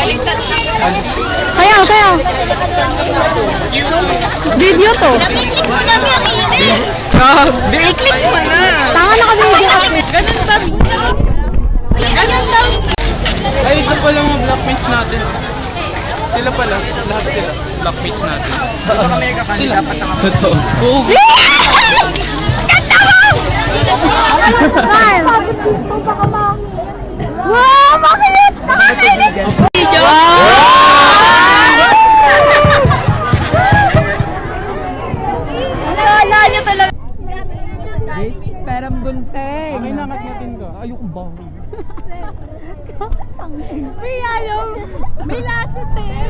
Sayaw, sayaw. Video to. Nakiklik mo na yung init. I-click mo na. Tanga naka-video ako. Ganun ba? Ganun lang. Ay, ito pala mga blackmates natin. Sila pala, lahat sila. Blackmates natin. Sila. Totoo. Oo. Wow, bakit? Nakakainis. Naalala niyo talaga. Peram gunting. Ay, nakatnatin ka. Ayoko ba? May ayaw. May lasit eh.